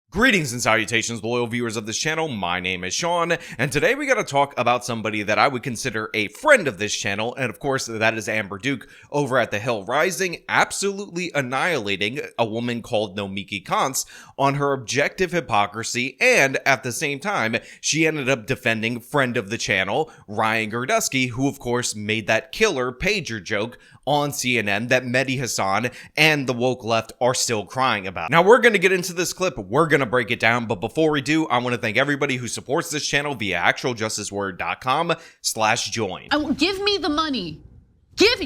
Greetings and salutations, loyal viewers of this channel. My name is Sean, and today we gotta talk about somebody that I would consider a friend of this channel, and of course that is Amber Duke over at The Hill Rising, absolutely annihilating a woman called Nomiki Konst on her objective hypocrisy, and at the same time, she ended up defending friend of the channel, Ryan Girdusky, who of course made that killer pager joke on CNN that Mehdi Hasan and the woke left are still crying about. Now we're gonna get into this clip, we're gonna break it down, but before we do, I want to thank everybody who supports this channel via actualjusticeword.com/join. Give me the money. Give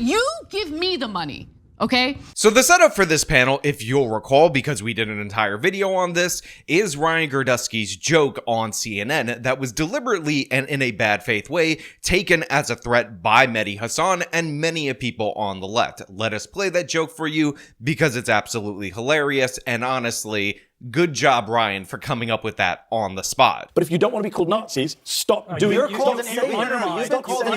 me the money. Okay? So the setup for this panel, if you'll recall, because we did an entire video on this, is Ryan Girdusky's joke on CNN that was deliberately and in a bad faith way taken as a threat by Mehdi Hasan and many of people on the left. Let us play that joke for you because it's absolutely hilarious, and honestly, good job, Ryan, for coming up with that on the spot. But if you don't want to be called Nazis, stop doing it. You've been called an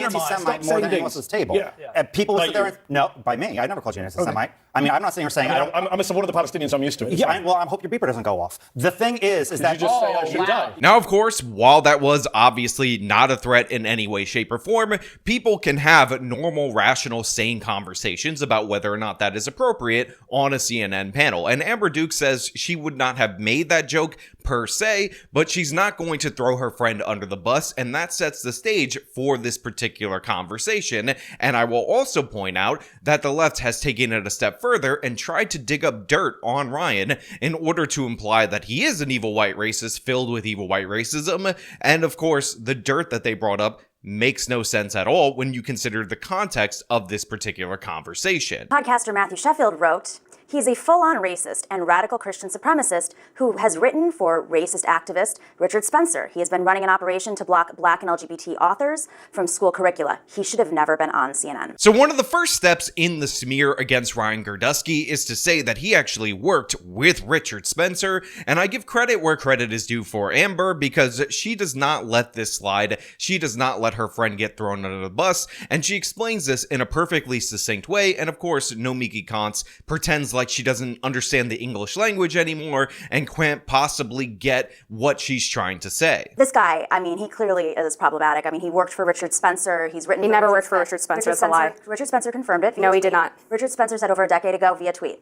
anti-Semite more than anyone else's table. Yeah. People sit there and, no, by me. I never called you an anti-Semite. I mean, I'm not sitting here saying I'm a supporter of the Palestinians. I'm used to it. Yeah, well, I hope your beeper doesn't go off. The thing is that you just say I should die. Now, of course, while that was obviously not a threat in any way, shape, or form, people can have normal, rational, sane conversations about whether or not that is appropriate on a CNN panel. And Amber Duke says she would not have made that joke per se, but she's not going to throw her friend under the bus, and that sets the stage for this particular conversation. And I will also point out that the left has taken it a step further and tried to dig up dirt on Ryan in order to imply that he is an evil white racist filled with evil white racism. And of course, the dirt that they brought up makes no sense at all when you consider the context of this particular conversation. Podcaster Matthew Sheffield wrote, "He's a full-on racist and radical Christian supremacist who has written for racist activist Richard Spencer. He has been running an operation to block Black and LGBT authors from school curricula. He should have never been on CNN." So one of the first steps in the smear against Ryan Girdusky is to say that he actually worked with Richard Spencer, and I give credit where credit is due for Amber because she does not let this slide. She does not let her friend get thrown under the bus, and she explains this in a perfectly succinct way, and of course, Nomiki Konst pretends like she doesn't understand the English language anymore and can't possibly get what she's trying to say. This guy, I mean, he clearly is problematic. I mean, he worked for Richard Spencer. He's written. He never worked for Richard Spencer. That's a lie. Richard Spencer confirmed it. No, he did not. Richard Spencer said over a decade ago via tweet.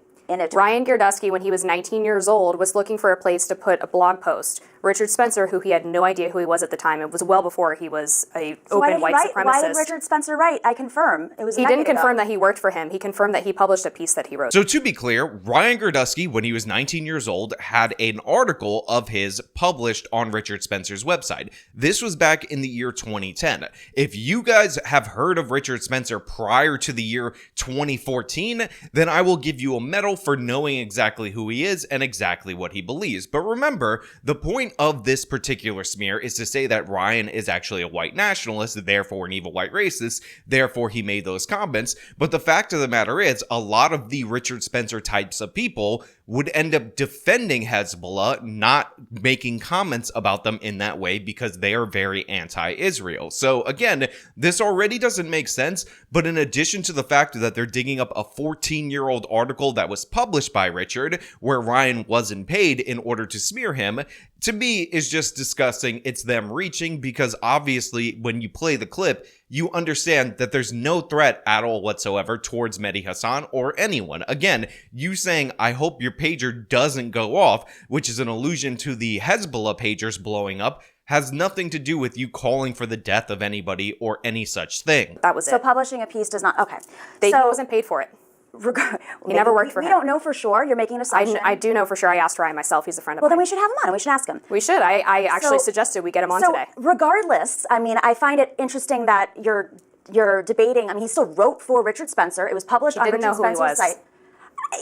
Ryan Girdusky, when he was 19 years old, was looking for a place to put a blog post. Richard Spencer, who he had no idea who he was at the time, it was well before he was a open white supremacist. Why did Richard Spencer write? I confirm. It was. He didn't confirm that he worked for him. He confirmed that he published a piece that he wrote. So to be clear, Ryan Girdusky, when he was 19 years old, had an article of his published on Richard Spencer's website. This was back in the year 2010. If you guys have heard of Richard Spencer prior to the year 2014, then I will give you a medal for knowing exactly who he is and exactly what he believes. But remember, the point of this particular smear is to say that Ryan is actually a white nationalist, therefore an evil white racist, therefore he made those comments. But the fact of the matter is, a lot of the Richard Spencer types of people would end up defending Hezbollah, not making comments about them in that way because they are very anti-Israel. So again, this already doesn't make sense, but in addition to the fact that they're digging up a 14-year-old article that was published by Richard, where Ryan wasn't paid in order to smear him, to me is just disgusting. It's them reaching because obviously when you play the clip, you understand that there's no threat at all whatsoever towards Mehdi Hasan or anyone. Again, you saying, I hope your pager doesn't go off, which is an allusion to the Hezbollah pagers blowing up, has nothing to do with you calling for the death of anybody or any such thing. That was it. So publishing a piece does not. Okay. He wasn't paid for it. He never worked for him. We don't know for sure. You're making an assumption. I do know for sure. I asked Ryan myself. He's a friend of mine. Well, then we should have him on and we should ask him. We should. I actually suggested we get him on today. Regardless, I mean, I find it interesting that you're debating. I mean, he still wrote for Richard Spencer. It was published on Richard Spencer's site.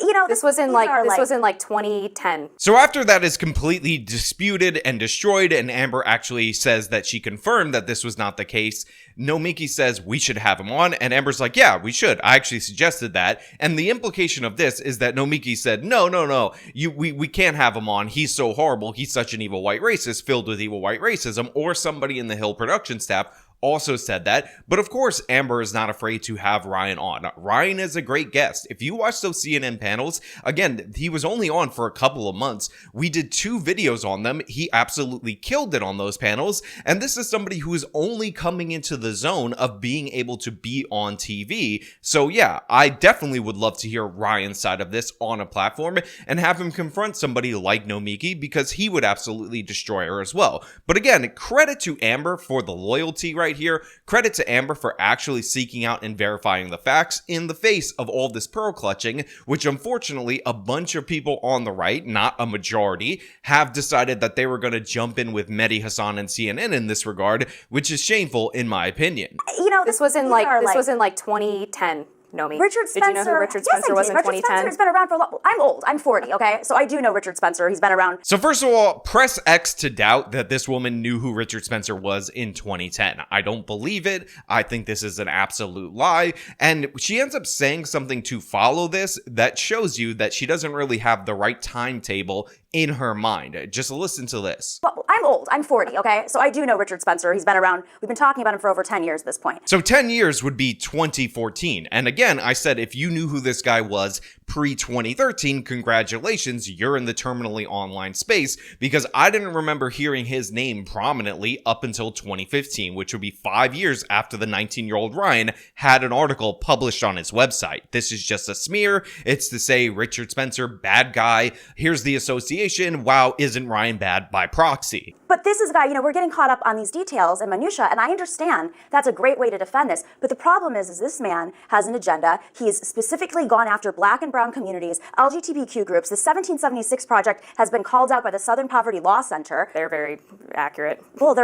You know, this was in like 2010. So after that is completely disputed and destroyed, and Amber actually says that she confirmed that this was not the case, Nomiki says we should have him on, and Amber's like, yeah, we should. I actually suggested that. And the implication of this is that Nomiki said, no, we can't have him on. He's so horrible. He's such an evil white racist filled with evil white racism, or somebody in the Hill production staff also said that. But of course, Amber is not afraid to have Ryan on. Ryan is a great guest. If you watch those CNN panels, again, he was only on for a couple of months. We did 2 videos on them. He absolutely killed it on those panels. And this is somebody who is only coming into the zone of being able to be on TV. So yeah, I definitely would love to hear Ryan's side of this on a platform and have him confront somebody like Nomiki, because he would absolutely destroy her as well. But again, credit to Amber for the loyalty right here. Credit to Amber for actually seeking out and verifying the facts in the face of all this pearl clutching, which unfortunately a bunch of people on the right, not a majority, have decided that they were going to jump in with Mehdi Hasan and CNN in this regard, which is shameful in my opinion. You know, This was in like 2010. Nomi. Richard Spencer. Did you know who Richard Spencer was in 2010? Richard Spencer's been around for a lot. I'm old. I'm 40, okay? So I do know Richard Spencer. He's been around. So first of all, press X to doubt that this woman knew who Richard Spencer was in 2010. I don't believe it. I think this is an absolute lie. And she ends up saying something to follow this that shows you that she doesn't really have the right timetable in her mind. Just listen to this. Well, I'm old. I'm 40, okay? So I do know Richard Spencer. He's been around. We've been talking about him for over 10 years at this point. So 10 years would be 2014. And again, I said if you knew who this guy was pre-2013, congratulations, you're in the terminally online space, because I didn't remember hearing his name prominently up until 2015, which would be 5 years after the 19-year-old Ryan had an article published on his website. This is just a smear. It's to say Richard Spencer, bad guy. Here's the association. Wow, isn't Ryan bad by proxy? But this is a guy, you know, we're getting caught up on these details and minutia, and I understand that's a great way to defend this. But the problem is this man has an agenda. He's specifically gone after black and brown communities, LGBTQ groups. The 1776 Project has been called out by the Southern Poverty Law Center. They're very accurate. Well,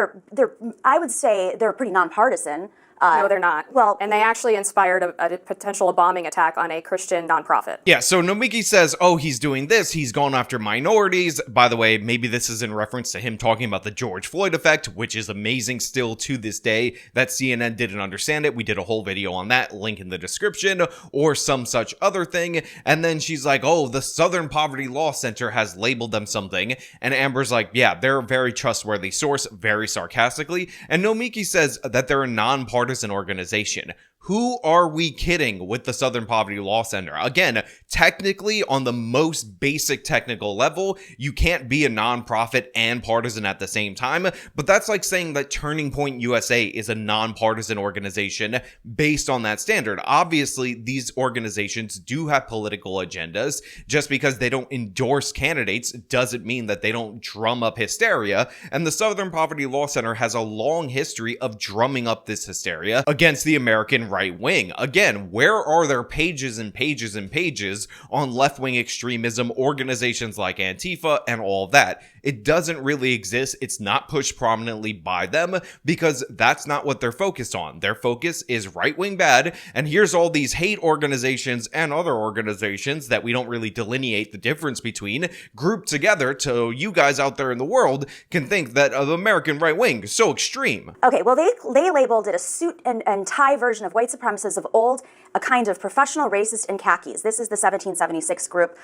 I would say they're pretty nonpartisan. No, they're not. Well, and they actually inspired a potential bombing attack on a Christian nonprofit. Yeah, so Nomiki says, oh, he's doing this, he's gone after minorities. By the way, maybe this is in reference to him talking about the George Floyd effect, which is amazing still to this day that CNN didn't understand it. We did a whole video on that, link in the description, or some such other thing. And then she's like, oh, the Southern Poverty Law Center has labeled them something. And Amber's like, yeah, they're a very trustworthy source, very sarcastically. And Nomiki says that they're a nonpartisan organization. Who are we kidding with the Southern Poverty Law Center? Again, technically, on the most basic technical level, you can't be a nonprofit and partisan at the same time, but that's like saying that Turning Point USA is a nonpartisan organization based on that standard. Obviously, these organizations do have political agendas. Just because they don't endorse candidates doesn't mean that they don't drum up hysteria, and the Southern Poverty Law Center has a long history of drumming up this hysteria against the American right wing. Again, where are there pages and pages and pages on left-wing extremism, organizations like Antifa and all that? It doesn't really exist. It's not pushed prominently by them because that's not what they're focused on. Their focus is right-wing bad, and here's all these hate organizations and other organizations that we don't really delineate the difference between grouped together so you guys out there in the world can think that the American right wing is so extreme. Okay, well, they labeled it a suit and tie version of white supremacists of old, a kind of professional racist in khakis. This is the 1776 group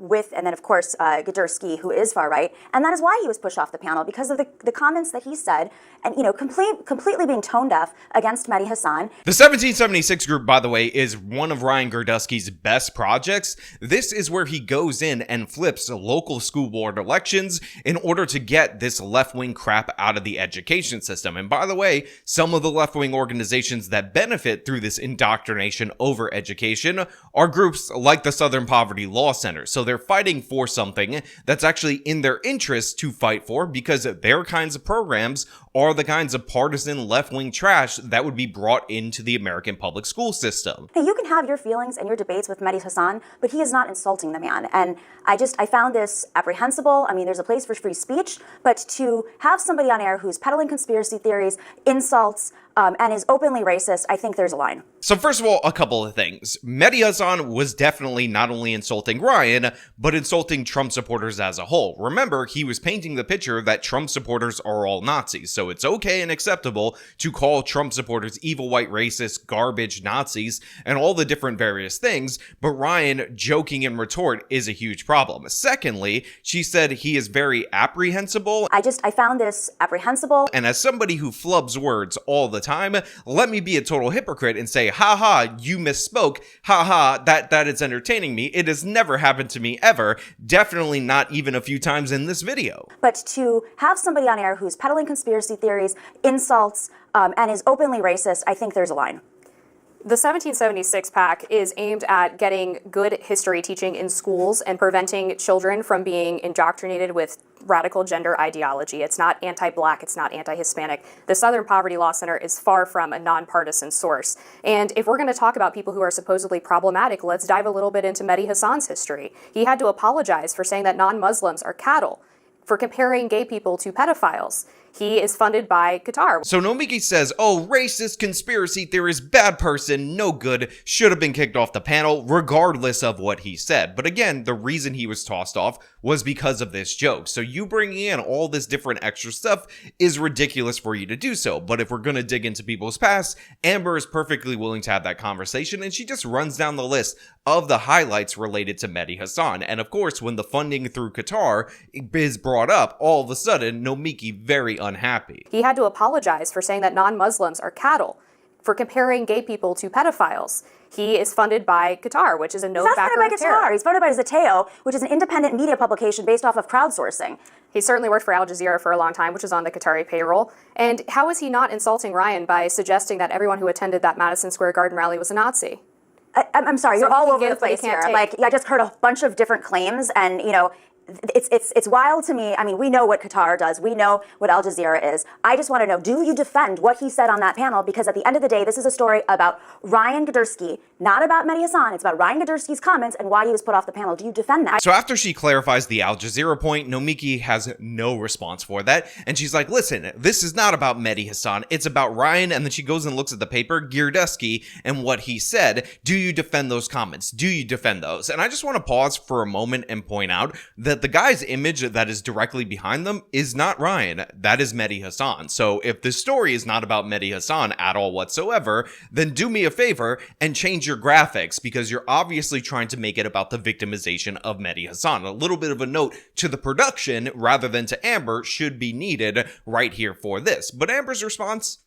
with, and then of course, Girdusky, who is far right. And that is why he was pushed off the panel, because of the comments that he said, and, you know, completely being tone deaf against Mehdi Hasan. The 1776 group, by the way, is one of Ryan Girdusky's best projects. This is where he goes in and flips local school board elections in order to get this left-wing crap out of the education system. And by the way, some of the left-wing organizations that benefit through this indoctrination over education are groups like the Southern Poverty Law Center. So they're fighting for something that's actually in their interest to fight for, because their kinds of programs are the kinds of partisan left-wing trash that would be brought into the American public school system. Hey, you can have your feelings and your debates with Mehdi Hasan, but he is not insulting the man. And I found this apprehensible. I mean, there's a place for free speech, but to have somebody on air who's peddling conspiracy theories, insults, and is openly racist, I think there's a line. So first of all, a couple of things. Mehdi Hasan was definitely not only insulting Ryan, but insulting Trump supporters as a whole. Remember, he was painting the picture that Trump supporters are all Nazis, so it's okay and acceptable to call Trump supporters evil, white, racist, garbage, Nazis, and all the different various things, but Ryan joking in retort is a huge problem. Secondly, she said he is very apprehensible. I found this apprehensible. And as somebody who flubs words all the time, time, let me be a total hypocrite and say, haha, you misspoke, haha, that is entertaining me. It has never happened to me ever, definitely not even a few times in this video. But to have somebody on air who's peddling conspiracy theories, insults, and is openly racist, I think there's a line. The 1776 PAC is aimed at getting good history teaching in schools and preventing children from being indoctrinated with radical gender ideology. It's not anti-Black, it's not anti-Hispanic. The Southern Poverty Law Center is far from a nonpartisan source. And if we're going to talk about people who are supposedly problematic, let's dive a little bit into Mehdi Hasan's history. He had to apologize for saying that non-Muslims are cattle, for comparing gay people to pedophiles. He is funded by Qatar. So Nomiki says, oh, racist, conspiracy theorist, bad person, no good, should have been kicked off the panel, regardless of what he said. But again, the reason he was tossed off was because of this joke. So you bringing in all this different extra stuff is ridiculous for you to do so. But if we're going to dig into people's past, Amber is perfectly willing to have that conversation, and she just runs down the list of the highlights related to Mehdi Hasan. And of course, when the funding through Qatar is brought up, all of a sudden, Nomiki very unhappy. He had to apologize for saying that non-Muslims are cattle, for comparing gay people to pedophiles. He is funded by Qatar, which is a no backer He's not funded by Qatar. He's funded by Zateo, which is an independent media publication based off of crowdsourcing. He certainly worked for Al Jazeera for a long time, which is on the Qatari payroll. And how is he not insulting Ryan by suggesting that everyone who attended that Madison Square Garden rally was a Nazi? I'm sorry, So you're all he over the gives, but he place here. can't take. Like, I just heard a bunch of different claims, and it's wild to me. I mean, we know what Qatar does. We know what Al Jazeera is. I just want to know, do you defend what he said on that panel? Because at the end of the day, this is a story about Ryan Girdusky, not about Mehdi Hasan. It's about Ryan Girdusky's comments and why he was put off the panel. Do you defend that? So after she clarifies the Al Jazeera point, Nomiki has no response for that. And she's like, listen, this is not about Mehdi Hasan. It's about Ryan. And then she goes and looks at the paper, Girdusky, and what he said. Do you defend those comments? Do you defend those? And I just want to pause for a moment and point out that the guy's image that is directly behind them is not Ryan. That is Mehdi Hasan. So if this story is not about Mehdi Hasan at all whatsoever, then do me a favor and change your graphics, because you're obviously trying to make it about the victimization of Mehdi Hasan. A little bit of a note to the production rather than to Amber should be needed right here for this. But Amber's response,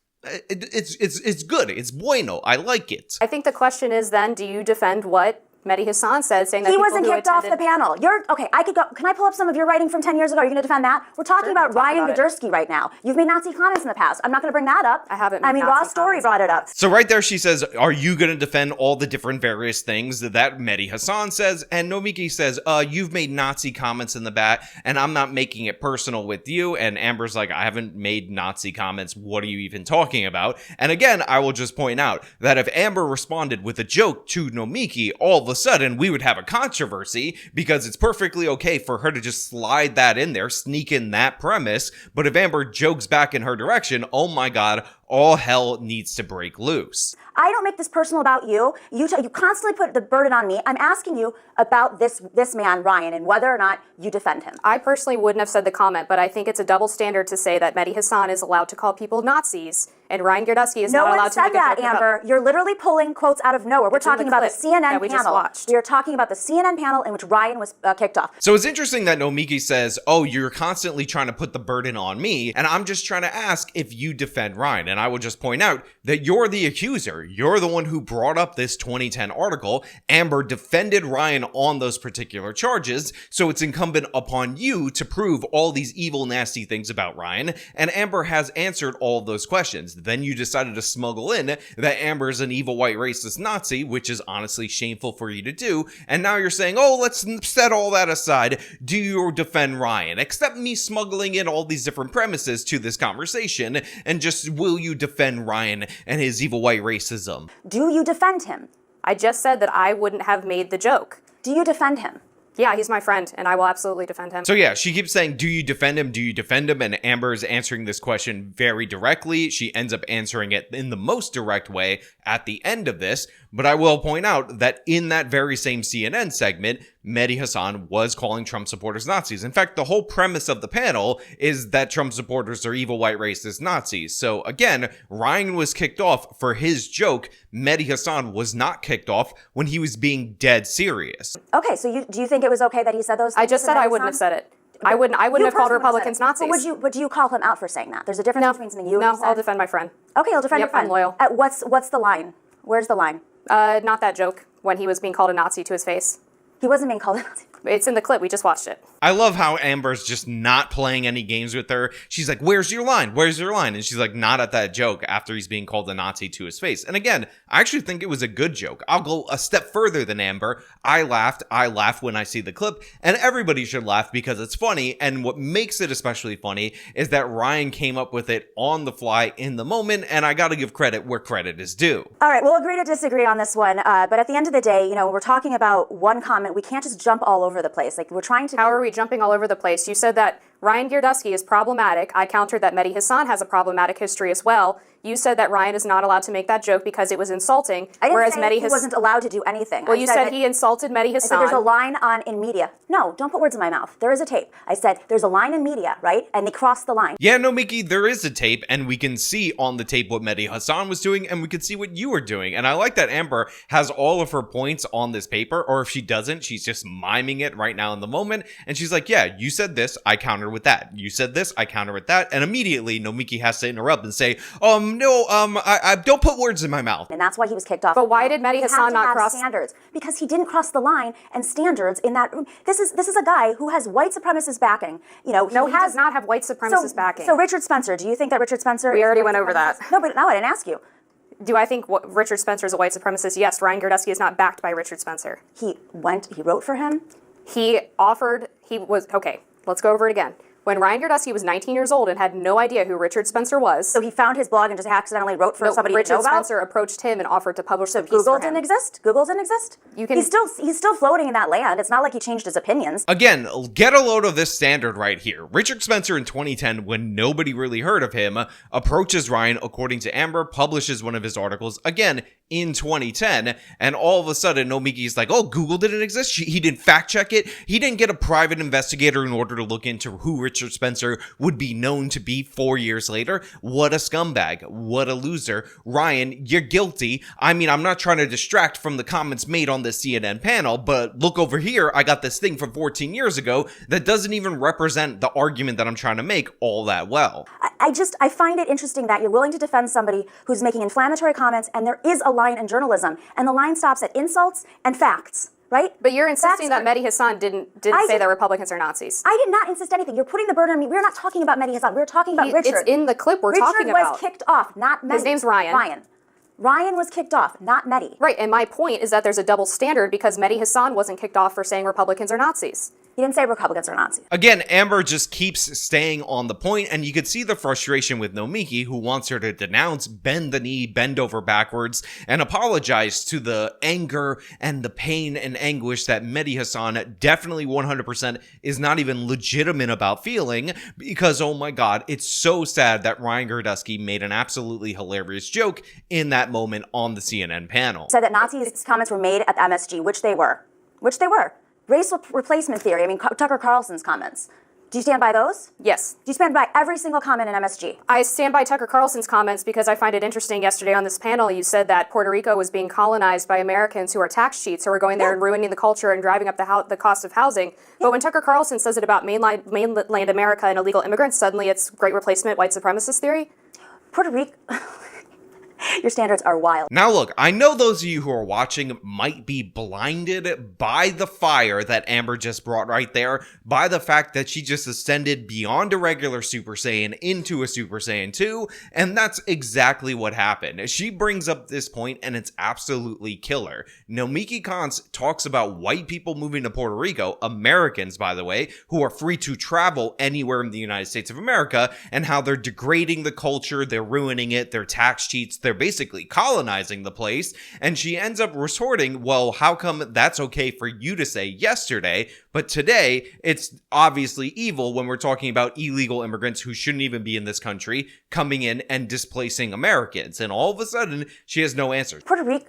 it's good. It's bueno. I like it. I think the question is then, do you defend what Mehdi Hasan said, saying that He people wasn't who kicked off attended- the panel. Okay, I could go. Can I pull up some of your writing from 10 years ago? Are you going to defend that? We're talking about Ryan Girdusky right now. You've made Nazi comments in the past. I'm not going to bring that up. I haven't I made mean, Nazi Raw Story comments. brought it up. So right there she says, are you going to defend all the different various things that Mehdi Hasan says? And Nomiki says, you've made Nazi comments in the bat, and I'm not making it personal with you. And Amber's like, I haven't made Nazi comments. What are you even talking about? And again, I will just point out that if Amber responded with a joke to Nomiki, all of a sudden we would have a controversy, because it's perfectly okay for her to just slide that in there, sneak in that premise. But if Amber jokes back in her direction, oh my God, all hell needs to break loose. I don't make this personal about you. You constantly put the burden on me. I'm asking you about this man, Ryan, and whether or not you defend him. I personally wouldn't have said the comment, but I think it's a double standard to say that Mehdi Hasan is allowed to call people Nazis and Ryan Girdusky is No not one allowed to said make a that, joke about- Amber. You're literally pulling quotes out of nowhere. We're It's in talking the about the clip CNN that we just panel. watched. We are talking about the CNN panel in which Ryan was kicked off. So it's interesting that Nomiki says, oh, you're constantly trying to put the burden on me, and I'm just trying to ask if you defend Ryan. And I will just point out that you're the accuser. You're the one who brought up this 2010 article. Amber defended Ryan on those particular charges, so it's incumbent upon you to prove all these evil, nasty things about Ryan, and Amber has answered all of those questions. Then you decided to smuggle in that Amber is an evil, white, racist Nazi, which is honestly shameful for you to do, and now you're saying, oh, let's set all that aside. Do you defend Ryan? Except me smuggling in all these different premises to this conversation, and just will you defend Ryan and his evil, white racism? Do you defend him? I just said that I wouldn't have made the joke. Do you defend him? Yeah, he's my friend, and I will absolutely defend him. So yeah, she keeps saying, do you defend him? Do you defend him? And Amber is answering this question very directly. She ends up answering it in the most direct way at the end of this. But I will point out that in that very same CNN segment, Mehdi Hasan was calling Trump supporters Nazis. In fact, the whole premise of the panel is that Trump supporters are evil, white, racist Nazis. So again, Ryan was kicked off for his joke. Mehdi Hasan was not kicked off when he was being dead serious. Okay, so do you think it was okay that he said those things? I just to said Mehdi I wouldn't have Hasan? said it. I wouldn't have called personally Republicans said it. Nazis. But would you call him out for saying that? There's a difference between something you and he I'll said. defend my friend. Okay, I'll defend your Yep, friend. I'm loyal. What's the line? Where's the line? Not that joke when he was being called a Nazi to his face. He wasn't being called a Nazi. It's in the clip. We just watched it. I love how Amber's just not playing any games with her. She's like, where's your line? Where's your line? And she's like, not at that joke after he's being called a Nazi to his face. And again, I actually think it was a good joke. I'll go a step further than Amber. I laughed. I laugh when I see the clip, and everybody should laugh because it's funny. And what makes it especially funny is that Ryan came up with it on the fly in the moment, and I got to give credit where credit is due. All right, we'll agree to disagree on this one. But at the end of the day, we're talking about one comment. We can't just jump all over the place. Like, we're trying to... How are we jumping all over the place? You said that Ryan Girdusky is problematic. I countered that Mehdi Hassan has a problematic history as well. You said that Ryan is not allowed to make that joke because it was insulting. I didn't whereas say Mehdi he wasn't allowed to do anything. Well, you said he insulted Mehdi I said Hassan. there's a line in media. No, don't put words in my mouth. There is a tape. I said there's a line in media, right? And they crossed the line. Yeah, Nomiki, there is a tape, and we can see on the tape what Mehdi Hassan was doing, and we can see what you were doing. And I like that Amber has all of her points on this paper, or if she doesn't, she's just miming it right now in the moment. And she's like, yeah, you said this, I counter with that. You said this, I counter with that. And immediately, Nomiki has to interrupt and say, I don't put words in my mouth. And that's why he was kicked off. But why did Mehdi Hassan not cross standards? Because he didn't cross the line and standards in that room. This is a guy who has white supremacist backing. He does not have white supremacist backing. So Richard Spencer, do you think that Richard Spencer? We already went over that. No, but no, I didn't ask you. Do I think Richard Spencer is a white supremacist? Yes, Ryan Girdusky is not backed by Richard Spencer. He wrote for him? Okay, let's go over it again. When Ryan Girdusky was 19 years old and had no idea who Richard Spencer was. So he found his blog and just accidentally wrote for somebody Richard to know about? Spencer approached him and offered to publish the piece Google for him. didn't exist? Google didn't exist? He's still floating in that land. It's not like he changed his opinions. Again, get a load of this standard right here. Richard Spencer in 2010, when nobody really heard of him, approaches Ryan, according to Amber, publishes one of his articles, again, in 2010, and all of a sudden, Nomiki's like, oh, Google didn't exist? He didn't fact check it? He didn't get a private investigator in order to look into who Richard Spencer would be known to be 4 years later? What a scumbag. What a loser. Ryan, you're guilty. I mean, I'm not trying to distract from the comments made on this CNN panel, but look over here. I got this thing from 14 years ago that doesn't even represent the argument that I'm trying to make all that well. I find it interesting that you're willing to defend somebody who's making inflammatory comments, and there is a line in journalism, and the line stops at insults and facts. Right? But you're insisting that Mehdi Hassan didn't say that Republicans are Nazis. I did not insist anything. You're putting the burden on me. We're not talking about Mehdi Hassan. We're talking about Richard. It's in the clip we're talking about. Richard was kicked off, not Mehdi. His name's Ryan. Ryan was kicked off, not Mehdi. Right, and my point is that there's a double standard because Mehdi Hassan wasn't kicked off for saying Republicans are Nazis. He didn't say Republicans are Nazis. Again, Amber just keeps staying on the point, and you could see the frustration with Nomiki, who wants her to denounce, bend the knee, bend over backwards, and apologize to the anger and the pain and anguish that Mehdi Hassan definitely 100% is not even legitimate about feeling, because, oh my god, it's so sad that Ryan Girdusky made an absolutely hilarious joke in that moment on the CNN panel. Said that Nazis' comments were made at the MSG, which they were. Race replacement theory, Tucker Carlson's comments. Do you stand by those? Yes. Do you stand by every single comment in MSG? I stand by Tucker Carlson's comments because I find it interesting. Yesterday on this panel, you said that Puerto Rico was being colonized by Americans who are tax cheats, who are going there and ruining the culture and driving up the cost of housing. But when Tucker Carlson says it about mainland America and illegal immigrants, suddenly it's great replacement white supremacist theory? Puerto Rico... Your standards are wild. Now look, I know those of you who are watching might be blinded by the fire that Amber just brought right there, by the fact that she just ascended beyond a regular Super Saiyan into a Super Saiyan 2, and that's exactly what happened. She brings up this point and it's absolutely killer. Nomiki Konst talks about white people moving to Puerto Rico, Americans by the way, who are free to travel anywhere in the United States of America, and how they're degrading the culture, they're ruining it, they're tax cheats, they're basically colonizing the place, and she ends up retorting, well, how come that's okay for you to say yesterday, but today it's obviously evil when we're talking about illegal immigrants who shouldn't even be in this country coming in and displacing Americans? And all of a sudden, she has no answer. Puerto Rico...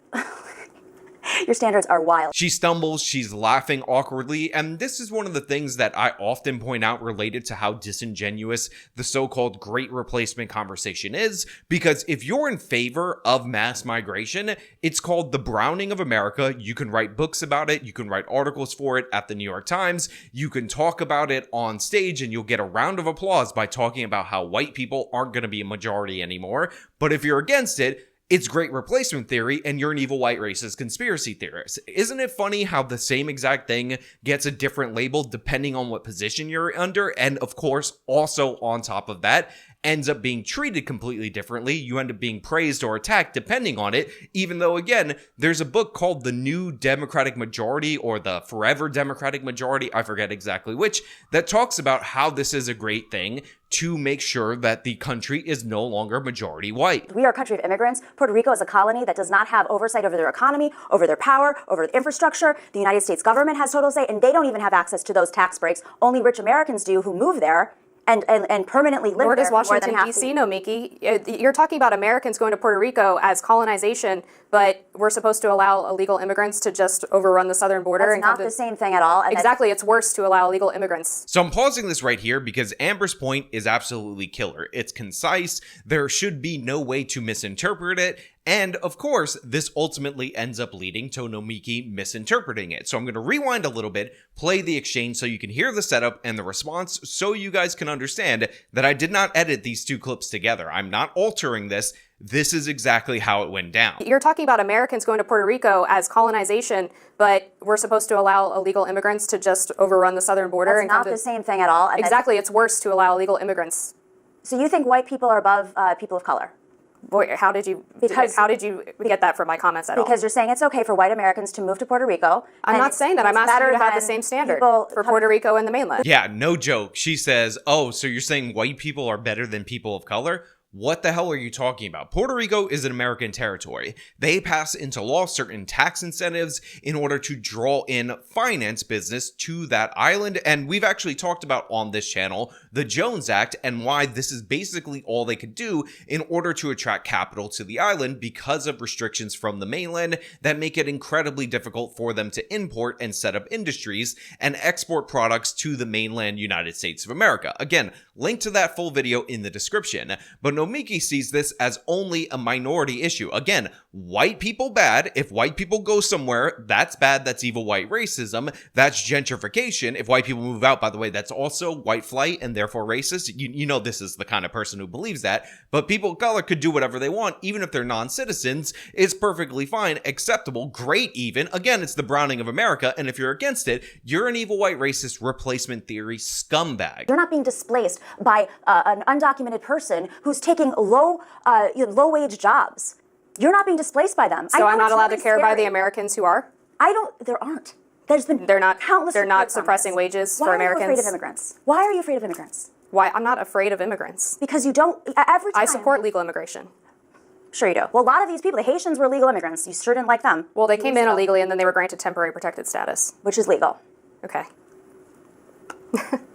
Your standards are wild. She stumbles, she's laughing awkwardly, and this is one of the things that I often point out related to how disingenuous the so-called Great Replacement conversation is, because if you're in favor of mass migration, it's called the Browning of America. You can write books about it, you can write articles for it at the New York Times, you can talk about it on stage, and you'll get a round of applause by talking about how white people aren't going to be a majority anymore. But if you're against it, it's Great Replacement theory, and you're an evil white racist conspiracy theorist. Isn't it funny how the same exact thing gets a different label depending on what position you're under? And of course, also on top of that, ends up being treated completely differently. You end up being praised or attacked depending on it, even though, again, there's a book called The New Democratic Majority or The Forever Democratic Majority, I forget exactly which, that talks about how this is a great thing to make sure that the country is no longer majority white. We are a country of immigrants. Puerto Rico is a colony that does not have oversight over their economy, over their power, over the infrastructure. The United States government has total say, and they don't even have access to those tax breaks. Only rich Americans do who move there and permanently live Nor there does for more than Washington, half D.C., the- Nomiki. You're talking about Americans going to Puerto Rico as colonization, but we're supposed to allow illegal immigrants to just overrun the southern border. That's and not the same thing at all. And exactly, it's worse to allow illegal immigrants. So I'm pausing this right here because Amber's point is absolutely killer. It's concise, there should be no way to misinterpret it, and of course, this ultimately ends up leading to Nomiki misinterpreting it. So I'm going to rewind a little bit, play the exchange so you can hear the setup and the response so you guys can understand that I did not edit these two clips together. I'm not altering this. This is exactly how it went down. You're talking about Americans going to Puerto Rico as colonization, but we're supposed to allow illegal immigrants to just overrun the southern border. That's not the same thing at all. And exactly, it's worse to allow illegal immigrants. So you think white people are above people of color? Boy, how did you get that from my comments at all? Because you're saying it's okay for white Americans to move to Puerto Rico. I'm not saying that. I'm asking you to have the same standard for Puerto Rico and the mainland. Yeah, no joke. She says, oh, so you're saying white people are better than people of color? What the hell are you talking about? Puerto Rico is an American territory. They pass into law certain tax incentives in order to draw in finance business to that island. And we've actually talked about on this channel the Jones Act and why this is basically all they could do in order to attract capital to the island because of restrictions from the mainland that make it incredibly difficult for them to import and set up industries and export products to the mainland United States of America. Again, link to that full video in the description. But Nomiki sees this as only a minority issue. Again, white people bad. If white people go somewhere, that's bad. That's evil white racism. That's gentrification. If white people move out, by the way, that's also white flight and therefore racist. You know this is the kind of person who believes that. But people of color could do whatever they want, even if they're non-citizens. It's perfectly fine, acceptable, great even. Again, it's the Browning of America. And if you're against it, you're an evil white racist replacement theory scumbag. You're not being displaced by an undocumented person who's taking low-wage jobs. You're not being displaced by them. So I'm not allowed to care by the Americans who are? There aren't. There's been countless. They're not suppressing wages for Americans. Why are you afraid of immigrants? Why are you afraid of immigrants? Why? I'm not afraid of immigrants. Because you don't. Every time. I support legal immigration. Sure you do. Well, a lot of these people, the Haitians, were legal immigrants. You sure didn't like them. Well, they came in illegally and then they were granted temporary protected status. Which is legal. Okay.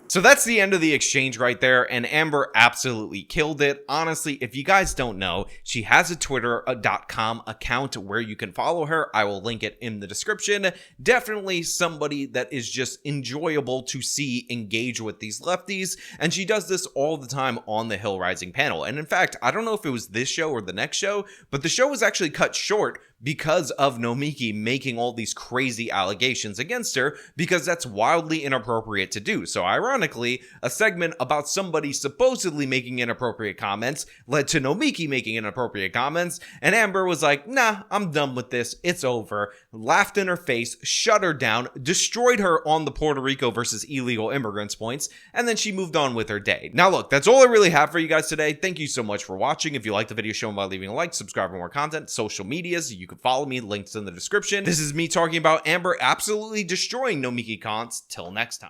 So that's the end of the exchange right there, and Amber absolutely killed it. Honestly, if you guys don't know, she has a Twitter.com account where you can follow her. I will link it in the description. Definitely somebody that is just enjoyable to see engage with these lefties, and she does this all the time on the Hill Rising panel. And in fact, I don't know if it was this show or the next show, but the show was actually cut short because of Nomiki making all these crazy allegations against her, because that's wildly inappropriate to do. So ironically, a segment about somebody supposedly making inappropriate comments led to Nomiki making inappropriate comments, and Amber was like, nah, I'm done with this, it's over, laughed in her face, shut her down, destroyed her on the Puerto Rico versus illegal immigrants points, and then she moved on with her day. Now look, that's all I really have for you guys today. Thank you so much for watching. If you liked the video, show them by leaving a like, subscribe for more content, social medias, you can follow me, links in the description. This is me talking about Amber absolutely destroying Nomiki Konst. Till next time.